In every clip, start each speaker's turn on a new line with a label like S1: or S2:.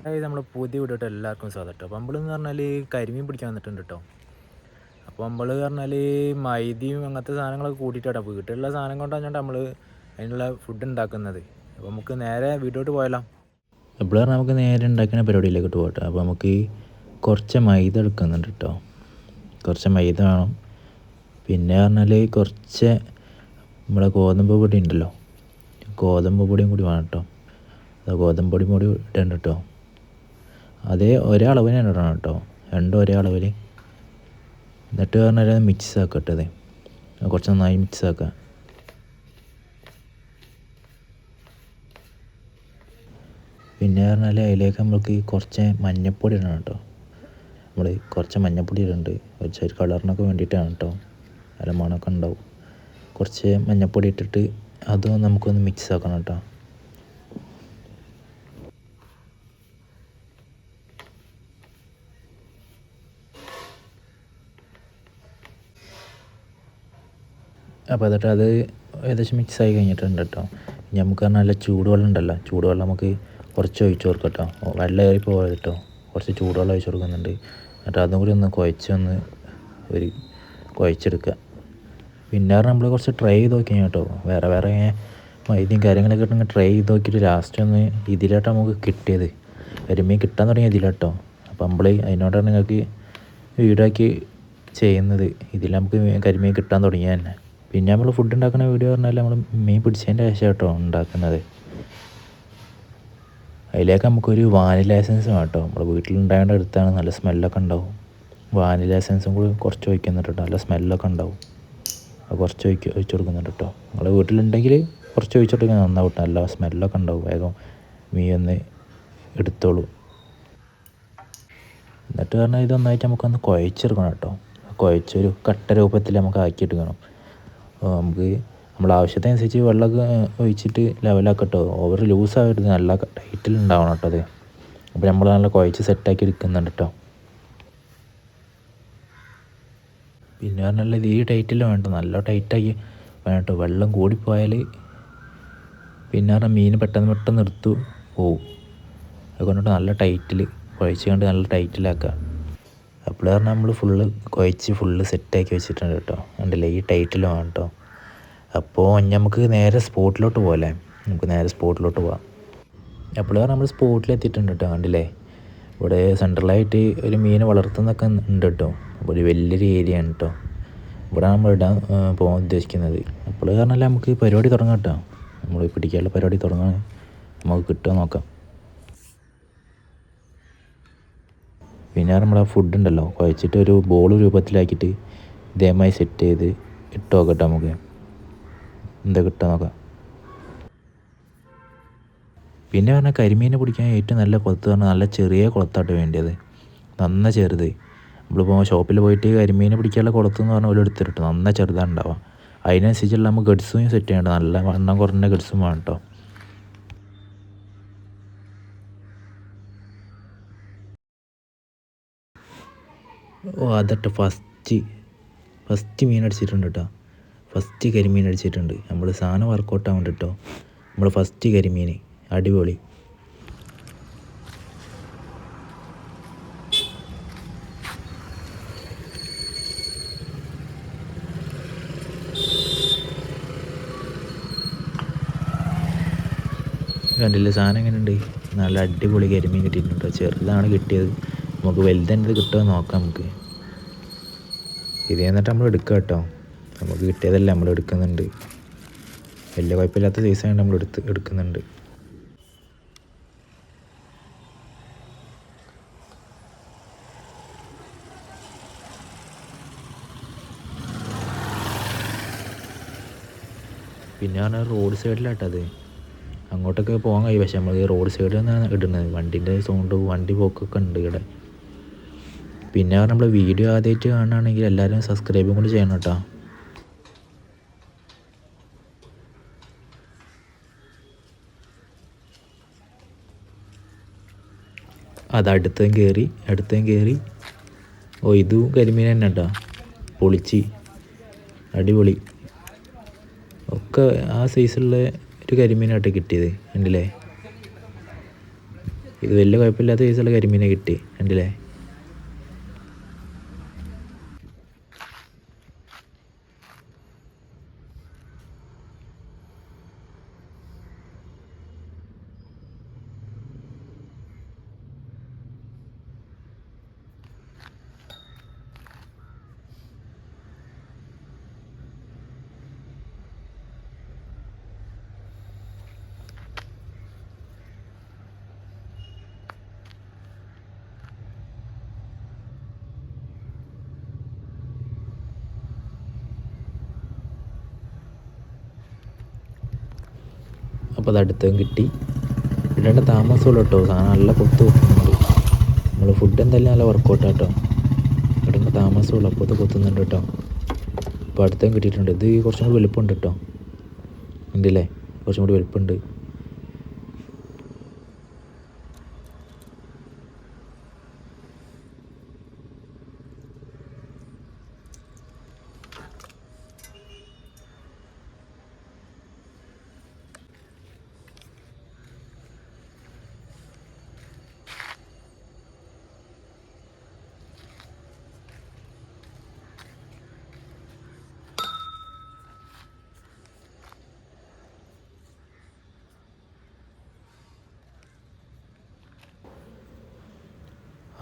S1: അതായത് നമ്മൾ പുതിയ വീഡിയോട്ട് എല്ലാവർക്കും സ്വാഗതം കേട്ടോ. അപ്പോൾ നമ്മളെന്ന് പറഞ്ഞാൽ കരിമീൻ പിടിക്കാൻ വന്നിട്ടുണ്ട് കേട്ടോ. അപ്പോൾ നമ്മൾ പറഞ്ഞാൽ മൈദയും അങ്ങനത്തെ സാധനങ്ങളൊക്കെ കൂട്ടിയിട്ടാണ് വീട്ടിലുള്ള സാധനം കൊണ്ടാണ് നമ്മൾ അതിനുള്ള ഫുഡ് ഉണ്ടാക്കുന്നത്. അപ്പോൾ നമുക്ക് നേരെ വീഡിയോട്ട് പോയാലോ. അപ്പോൾ പറഞ്ഞാൽ നമുക്ക് നേരെ ഉണ്ടാക്കുന്ന പരിപാടിയിലേക്ക് പോകട്ടെ. അപ്പോൾ നമുക്ക് കുറച്ച് മൈദ എടുക്കുന്നുണ്ട് കേട്ടോ. കുറച്ച് മൈദ വേണം. പിന്നെ പറഞ്ഞാൽ കുറച്ച് നമ്മുടെ ഗോതമ്പ് പൊടി ഉണ്ടല്ലോ, ഗോതമ്പ് പൊടിയും കൂടി വേണം കേട്ടോ. അത് ഗോതമ്പ് പൊടിയും കൂടി ഇടണ്ട കേട്ടോ. അതേ ഒരേ അളവിന് തന്നെ ഇടണം കേട്ടോ, രണ്ടും ഒരേ അളവിൽ. എന്നിട്ട് പറഞ്ഞാൽ മിക്സ് ആക്കട്ടത്, കുറച്ച് നന്നായി മിക്സ് ആക്കുക. പിന്നെ പറഞ്ഞാൽ അതിലേക്ക് നമ്മൾക്ക് കുറച്ച് മഞ്ഞൾപ്പൊടി ഇടണം കേട്ടോ. നമ്മൾ കുറച്ച് മഞ്ഞൾപ്പൊടി ഇടുന്നുണ്ട്, ഒരു കളറിനൊക്കെ വേണ്ടിയിട്ടാണ് കേട്ടോ, നല്ല മണമൊക്കെ ഉണ്ടാവും. കുറച്ച് മഞ്ഞൾപ്പൊടി ഇട്ടിട്ട് അതും നമുക്കൊന്ന് മിക്സ് ആക്കണം കേട്ടോ. അപ്പോൾ എന്നിട്ട് അത് ഏകദേശം മിക്സായി കഴിഞ്ഞിട്ടുണ്ട് കേട്ടോ. ഇനി നമുക്ക് നല്ല ചൂടുവെള്ളം ഉണ്ടല്ലോ, ചൂടുവെള്ളം നമുക്ക് കുറച്ച് ഒഴിച്ച് കൊടുക്കാം കേട്ടോ. വെള്ളം കയറി പോകരുത് കേട്ടോ, കുറച്ച് ചൂടുവെള്ളം ഒഴിച്ച് കൊടുക്കുന്നുണ്ട്. എന്നിട്ട് അതും കൂടി ഒന്ന് ഒരു കുഴച്ചെടുക്കുക. പിന്നെ നമ്മൾ കുറച്ച് ട്രൈ ചെയ്ത് നോക്കി കേട്ടോ, വേറെ വേറെ മൈദയും കാര്യങ്ങളൊക്കെ ഇട്ടെങ്കിൽ ട്രൈ ചെയ്ത് നോക്കിയിട്ട് ലാസ്റ്റ് ഒന്ന് ഇതിലായിട്ടാണ് നമുക്ക് കിട്ടിയത്. കരിമീൻ കിട്ടാൻ തുടങ്ങിയ ഇതിലാട്ടോ. അപ്പോൾ നമ്മൾ അതിനോടാണ് നിങ്ങൾക്ക് വീഡിയോ ആക്കി ചെയ്യുന്നത്. ഇതിൽ നമുക്ക് കരിമീൻ കിട്ടാൻ തുടങ്ങിയ തന്നെ. പിന്നെ നമ്മൾ ഫുഡ് ഉണ്ടാക്കുന്ന വീഡിയോ പറഞ്ഞാൽ നമ്മൾ മീൻ പിടിച്ചതിൻ്റെ ശേഷം കേട്ടോ ഉണ്ടാക്കുന്നത്. അതിലേക്ക് നമുക്കൊരു വാനില എസൻസ് വേണം കേട്ടോ. നമ്മൾ വീട്ടിലുണ്ടായതിൻ്റെ അടുത്താണ്, നല്ല സ്മെല്ലൊക്കെ ഉണ്ടാവും. വാനില എസൻസും കൂടി കുറച്ച് ഒഴിക്കുന്നുണ്ട് കേട്ടോ, നല്ല സ്മെല്ലൊക്കെ ഉണ്ടാവും. അത് കുറച്ച് ഒഴിച്ച് കൊടുക്കുന്നുണ്ട് കേട്ടോ. നമ്മൾ വീട്ടിലുണ്ടെങ്കിൽ കുറച്ച് ഒഴിച്ചിട്ട് നന്നാവും, നല്ല സ്മെല്ലൊക്കെ ഉണ്ടാവും. വേഗം മീൻ ഒന്ന് എടുത്തോളൂ. എന്നിട്ട് പറഞ്ഞാൽ ഇതൊന്നായിട്ട് നമുക്കൊന്ന് കുഴച്ചെടുക്കണം കേട്ടോ. കുഴച്ചൊരു കട്ട രൂപത്തിൽ നമുക്ക് ആക്കിയെടുക്കണം. നമുക്ക് നമ്മൾ ആവശ്യത്തിനനുസരിച്ച് വെള്ളമൊക്കെ ഒഴിച്ചിട്ട് ലെവലാക്കട്ടോ. ഓവർ ലൂസാകരുത്, നല്ല ടൈറ്റിൽ ഉണ്ടാവണം കേട്ടോ അത്. അപ്പോൾ നമ്മൾ നല്ല കുഴച്ച് സെറ്റാക്കി എടുക്കുന്നുണ്ട് കേട്ടോ. പിന്നെ പറഞ്ഞാൽ ഇത് ഈ ടൈറ്റിൽ വേണ്ട, നല്ല ടൈറ്റാക്കി വേണം കേട്ടോ. വെള്ളം കൂടിപ്പോയാൽ പിന്നെ പറഞ്ഞാൽ മീൻ പെട്ടെന്ന് എടുത്തു പോവും. അതുകൊണ്ടിട്ട് നല്ല ടൈറ്റിൽ കുഴച്ച് കൊണ്ട് നല്ല ടൈറ്റിലാക്കുക. അപ്പോൾ പറഞ്ഞാൽ നമ്മൾ കുഴച്ച് സെറ്റാക്കി വെച്ചിട്ടുണ്ട് കേട്ടോ. കണ്ടില്ലേ, ഈ ടൈറ്റിൽ വേണം കേട്ടോ. അപ്പോൾ നമുക്ക് നേരെ സ്പോട്ടിലോട്ട് പോകല്ലേ, നമുക്ക് നേരെ സ്പോട്ടിലോട്ട് പോകാം. അപ്പോൾ നമ്മൾ സ്പോട്ടിലെത്തിയിട്ടുണ്ട് കേട്ടോ. കണ്ടില്ലേ, ഇവിടെ സെൻട്രലായിട്ട് ഒരു മീൻ വളർത്തുന്നൊക്കെ ഉണ്ട് കേട്ടോ. അപ്പോൾ ഒരു വലിയൊരു ഏരിയ ആണ് കേട്ടോ. ഇവിടെ നമ്മൾ പോകാൻ ഉദ്ദേശിക്കുന്നത്. അപ്പോൾ പറഞ്ഞാൽ നമുക്ക് പരിപാടി തുടങ്ങാം കേട്ടോ. നമ്മൾ പിടിക്കാനുള്ള പരിപാടി തുടങ്ങാൻ നമുക്ക് കിട്ടുമോ നോക്കാം. പിന്നെ നമ്മൾ ആ ഫുഡ് ഉണ്ടല്ലോ കുഴച്ചിട്ട് ഒരു ബോൾ രൂപത്തിലാക്കിയിട്ട് ഇതേമായി സെറ്റ് ചെയ്ത് ഇട്ട് നോക്കട്ടെ, നമുക്ക് എന്താ കിട്ടുക നോക്കാം. പിന്നെ പറഞ്ഞാൽ കരിമീനെ പിടിക്കാൻ ഏറ്റവും നല്ല കുളത്ത് പറഞ്ഞാൽ നല്ല ചെറിയ കുളത്തായിട്ട് വേണ്ടിയത്, നന്ന ചെറുത്. നമ്മളിപ്പോൾ ഷോപ്പിൽ പോയിട്ട് കരിമീനെ പിടിക്കാനുള്ള കുളത്തെന്ന് പറഞ്ഞാൽ ഒരു എടുത്തിട്ട് നന്ന ചെറുതാണ് ഉണ്ടാവുക. അതിനനുസരിച്ചുള്ള നമുക്ക് ഗഡ്സും സെറ്റ് ചെയ്യേണ്ടത്, നല്ല വണ്ണം കുറഞ്ഞ ഗഡ്സും വേണം കേട്ടോ. അതട്ട് ഫസ്റ്റ് മീൻ അടിച്ചിട്ടുണ്ട് കേട്ടോ. ഫസ്റ്റ് കരിമീൻ അടിച്ചിട്ടുണ്ട്. നമ്മൾ സാധനം വർക്കൗട്ട് ആവുന്നുണ്ട് കേട്ടോ. നമ്മൾ ഫസ്റ്റ് കരിമീൻ അടിപൊളി. കണ്ടില്ലേ സാധനം എങ്ങനെയുണ്ട്, നല്ല അടിപൊളി കരിമീൻ കിട്ടിയിട്ടുണ്ട്. ചെറുതാണ് കിട്ടിയത്, നമുക്ക് വലുതെന്ത് കിട്ടുമോ നോക്കാം നമുക്ക്. ഇത് എന്നിട്ട് നമ്മൾ എടുക്കുക കേട്ടോ. നമുക്ക് കിട്ടിയതല്ല നമ്മൾ എടുക്കുന്നുണ്ട്, വലിയ കുഴപ്പമില്ലാത്ത സൈസാണ് നമ്മൾ എടുക്കുന്നുണ്ട്. പിന്നെ പറഞ്ഞാൽ റോഡ് സൈഡിലാട്ടത്, അങ്ങോട്ടൊക്കെ പോകാൻ കഴിയും. പക്ഷെ നമ്മൾ റോഡ് സൈഡിൽ നിന്നാണ് ഇടുന്നത്, വണ്ടീൻ്റെ സൗണ്ട് വണ്ടി പോക്കൊക്കെ ഉണ്ട് ഇവിടെ. പിന്നെ നമ്മൾ വീഡിയോ ആദ്യമായിട്ട് കാണുകയാണെങ്കിൽ എല്ലാവരും സബ്സ്ക്രൈബും കൂടി ചെയ്യണം കേട്ടോ. അത് അടുത്തേം കയറി. ഓ ഇതും കരിമീൻ തന്നെ കേട്ടോ, പൊളിച്ച് അടിപൊളി. ഒക്കെ ആ സൈസുള്ള ഒരു കരിമീനായിട്ട് കിട്ടിയത്, ഉണ്ടല്ലേ. ഇത് വലിയ കുഴപ്പമില്ലാത്ത സൈസുള്ള കരിമീനെ കിട്ടി കണ്ടില്ലേ. അപ്പോൾ അത് അടുത്തും കിട്ടി. ഇടേണ്ട താമസമുള്ളൂ കേട്ടോ, സാധനം നല്ല കൊത്ത് കൊത്തുന്നുണ്ട്. നമ്മൾ ഫുഡ് എന്തായാലും നല്ല വർക്കൗട്ടാട്ടോ. ഇടേണ്ട താമസമുള്ളൂ, അപ്പോൾ അത് കൊത്തുന്നുണ്ട് കേട്ടോ. അപ്പോൾ അടുത്തും കിട്ടിയിട്ടുണ്ട്. ഇത് കുറച്ചും കൂടി വലുപ്പമുണ്ട് കേട്ടോ, ഉണ്ടല്ലേ, കുറച്ചും കൂടി വലുപ്പമുണ്ട്.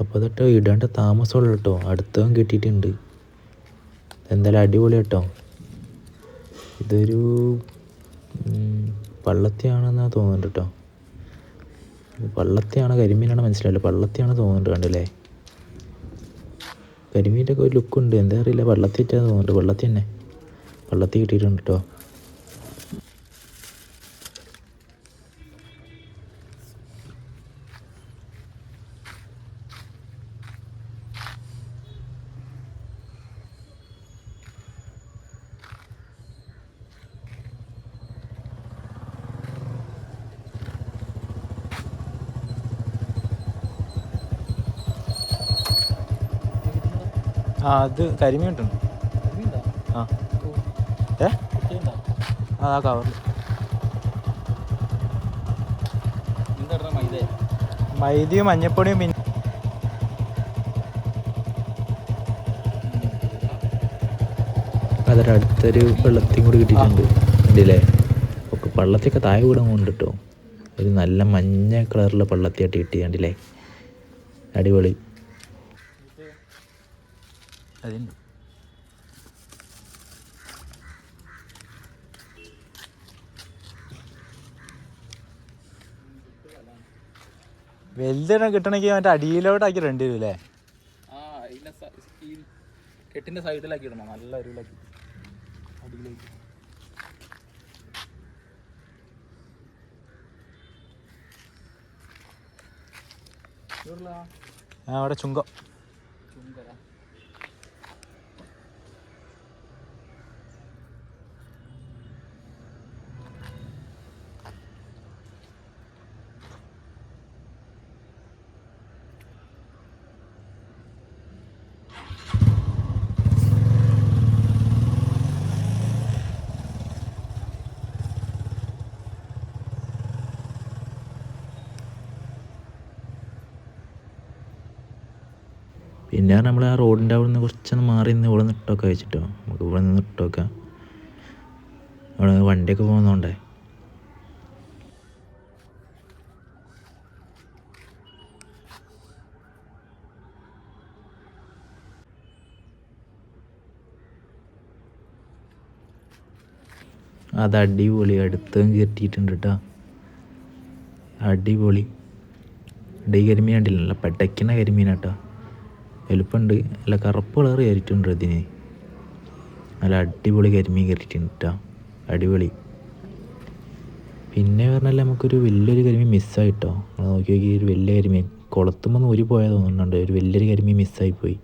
S1: അപ്പോൾ തൊട്ട് ഇടേണ്ട താമസമുള്ളൂ കേട്ടോ, അടുത്തവൻ കിട്ടിയിട്ടുണ്ട്. എന്തായാലും അടിപൊളി കേട്ടോ. ഇതൊരു പള്ളത്തിയാണെന്നാണ് തോന്നുന്നുണ്ട് കേട്ടോ. പള്ളത്തിയാണ് കരിമീനാണ് മനസ്സിലായില്ല, പള്ളത്തിയാണ് തോന്നുന്നുണ്ട്. കണ്ടില്ലേ, കരിമീൻ്റെ ഒക്കെ ഒരു ലുക്കുണ്ട്, എന്താ അറിയില്ല, പള്ളത്തിറ്റാന്ന് തോന്നുന്നുണ്ട്. പള്ളത്തി തന്നെ, പള്ളത്തി കിട്ടിയിട്ടുണ്ട് കേട്ടോ. അത് കരിമീൻ കിട്ടുന്നു. ആ അതാ കവറിൽ മൈദയും മഞ്ഞപ്പൊടിയും പിന്നെ അതിൻ്റെ അടുത്തൊരു വെള്ളത്തിയും കൂടി കിട്ടിയിട്ടുണ്ട്. കണ്ടില്ലേ, ഒക്കെ പള്ളത്തിയൊക്കെ താഴെ കൂടെ കൊണ്ട് കേട്ടോ. ഒരു നല്ല മഞ്ഞ കളറിലുള്ള പള്ളത്തിയായിട്ട് കിട്ടി. കണ്ടില്ലേ, അടിപൊളി. അതുണ്ട് വലുതെണ്ണം കിട്ടണമെങ്കിൽ മറ്റേ അടിയിലോട്ടാക്കി രണ്ട് വരും അല്ലേ? കെട്ടിൻ്റെ സൈഡിലാക്കി ഇടണം, നല്ല അരുവിലാക്കി അടിയിലേക്ക്. അവിടെ ചുങ്കം പിന്നെ നമ്മൾ ആ റോഡിൻ്റെ അവിടെ നിന്ന് കുറച്ചൊന്ന് മാറി നിന്ന് ഇവിടെ നിന്ന് ഇട്ടൊക്കെ വെച്ചിട്ടോ. നമുക്ക് ഇവിടെ നിന്ന് ഇട്ടൊക്കെ അവിടെ വണ്ടിയൊക്കെ പോകുന്നതുകൊണ്ടേ. അത് അടിപൊളി, അടുത്തും കെട്ടിയിട്ടുണ്ട് കേട്ടോ, അടിപൊളി. ഈ കരിമീൻ കണ്ടില്ല, നല്ല പെടയ്ക്കുന്ന കരിമീനാട്ടോ, എളുപ്പമുണ്ട്. നല്ല കറുപ്പ് കളർ കയറിയിട്ടുണ്ട് ഇതിന്. നല്ല അടിപൊളി കരിമീൻ കയറിയിട്ടുണ്ട് കേട്ടോ, അടിപൊളി. പിന്നെ പറഞ്ഞാൽ നമുക്കൊരു വലിയൊരു കരിമീൻ മിസ്സായിട്ടോ. നോക്കി നോക്കി, ഒരു വലിയ കരിമീൻ കുളത്തുമ്പോൾ ഊരി പോയാൽ തോന്നുന്നുണ്ട്. ഒരു വലിയൊരു കരിമീൻ മിസ്സായിപ്പോയി.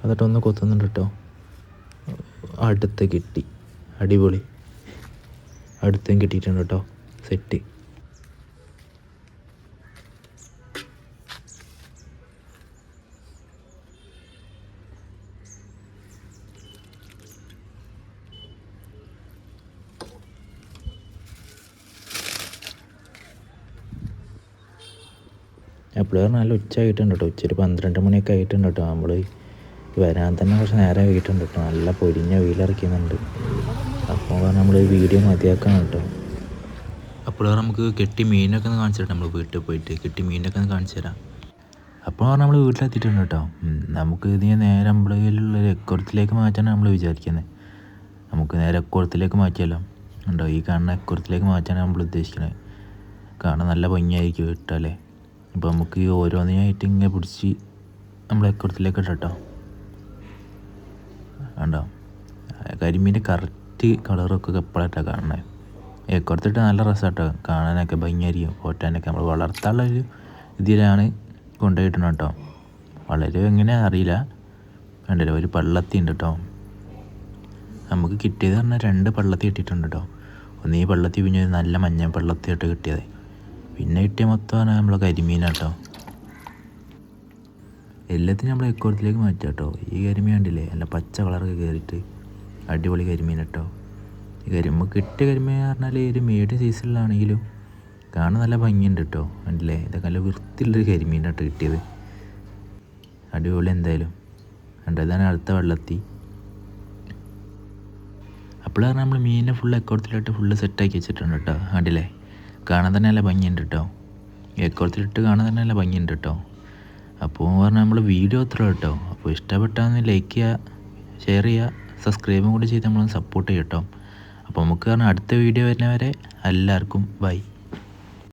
S1: എന്നിട്ടൊന്ന് കൊത്തുന്നുണ്ട് കേട്ടോ. അടുത്ത് കിട്ടി, അടിപൊളി. അടുത്തും കിട്ടിയിട്ടുണ്ട് കേട്ടോ, സെറ്റ്. എപ്പോഴും നല്ല ഉച്ച ആയിട്ടുണ്ട് കേട്ടോ. ഉച്ച ഒരു 12 മണിയൊക്കെ ആയിട്ടുണ്ട് കേട്ടോ. നമ്മൾ വരാൻ തന്നെ കുറച്ച് നേരം ആയിട്ടുണ്ട് കേട്ടോ. നല്ല പൊരിഞ്ഞ വെയിലിറക്കുന്നുണ്ട്. അപ്പോൾ നമ്മൾ വീഡിയോ മതിയാക്കണം കേട്ടോ. അപ്പോൾ നമുക്ക് കെട്ടി മീനൊക്കെ ഒന്ന് കാണിച്ചു തരാം. നമ്മൾ വീട്ടിൽ പോയിട്ട് കെട്ടി മീനൊക്കെ ഒന്ന് കാണിച്ചു തരാം. അപ്പോൾ നമ്മൾ വീട്ടിലെത്തിയിട്ടുണ്ട് കേട്ടോ. നമുക്ക് ഇതിനെ നേരെ അമ്പലയിലുള്ള എക്കുറത്തിലേക്ക് മാറ്റാനാണ് നമ്മൾ വിചാരിക്കുന്നത്. നമുക്ക് നേരെ എക്കുറത്തിലേക്ക് മാറ്റിയാലോ. ഉണ്ടോ, ഈ കാണുന്ന എക്കുറത്തിലേക്ക് മാറ്റാനാണ് നമ്മൾ ഉദ്ദേശിക്കുന്നത്. കാണാൻ നല്ല ഭംഗിയായിരിക്കും ഇട്ടാലേ. അപ്പോൾ നമുക്ക് ഈ ഓരോന്നിനായിട്ട് ഇങ്ങനെ പിടിച്ച് നമ്മൾ എക്കുറത്തിലേക്ക് ഇട്ടോ. കണ്ടോ, കരിമീൻ്റെ കറക്റ്റ് കളറൊക്കെ എപ്പോഴായിട്ടാണ് കാണുന്നത്. എക്കുറത്തിട്ട് നല്ല രസമാട്ടോ, കാണാനൊക്കെ ഭംഗിയായിരിക്കും. ഫോട്ടാനൊക്കെ നമ്മൾ വളർത്താനുള്ളൊരു ഇതിലാണ് കൊണ്ടുപോയിട്ടുണ്ട് കേട്ടോ. വളരെ എങ്ങനെ അറിയില്ല. കണ്ടല്ലോ, ഒരു പള്ളത്തി ഉണ്ട് കേട്ടോ. നമുക്ക് കിട്ടിയത് പറഞ്ഞാൽ 2 പള്ളത്തി കിട്ടിയിട്ടുണ്ട് കേട്ടോ. ഒന്ന് ഈ പള്ളത്തി, പിന്നെ നല്ല മഞ്ഞ പള്ളത്തിയായിട്ട് കിട്ടിയത്. പിന്നെ കിട്ടിയ മൊത്തമാണ് നമ്മളെ കരിമീനാട്ടോ. എല്ലാത്തിനും നമ്മൾ എക്കുറത്തിലേക്ക് മാറ്റാം കേട്ടോ. ഈ കരിമീൻ കണ്ടില്ലേ, നല്ല പച്ച കളറൊക്കെ കയറിയിട്ട് അടിപൊളി കരിമീൻ കേട്ടോ. ഈ നമുക്ക് കിട്ടിയ കരിമീൻ പറഞ്ഞാൽ ഒരു മീഡിയം സൈസിലാണെങ്കിലും കാണാൻ നല്ല ഭംഗിയുണ്ട് കേട്ടോ. കണ്ടില്ലേ, ഇതൊക്കെ നല്ല വൃത്തിയുള്ളൊരു കരിമീനാട്ടോ കിട്ടിയത്. അടിപൊളി എന്തായാലും. കണ്ടോ, ഇതാണ് അടുത്ത വെള്ളത്തി. അപ്പോഴാണ് നമ്മൾ മീനിനെ ഫുള്ള് എക്കുറത്തിലിട്ട് ഫുള്ള് സെറ്റാക്കി വെച്ചിട്ടുണ്ട് കേട്ടോ. കണ്ടില്ലേ, കാണാൻ തന്നെ നല്ല ഭംഗിയുണ്ട് കേട്ടോ. എക്കുറത്തിലിട്ട് കാണാൻ തന്നെ നല്ല ഭംഗിയുണ്ട് കേട്ടോ. അപ്പോൾ പറഞ്ഞാൽ നമ്മൾ വീഡിയോ അത്ര കേട്ടോ. അപ്പോൾ ഇഷ്ടപ്പെട്ടാന്ന് ലൈക്ക് ചെയ്യുക, ഷെയർ ചെയ്യുക, സബ്സ്ക്രൈബും കൂടി ചെയ്ത് നമ്മളൊന്ന് സപ്പോർട്ട് ചെയ്യും കേട്ടോ. അപ്പോൾ നമുക്ക് പറഞ്ഞാൽ അടുത്ത വീഡിയോ വരുന്നവരെ എല്ലാവർക്കും ബൈ.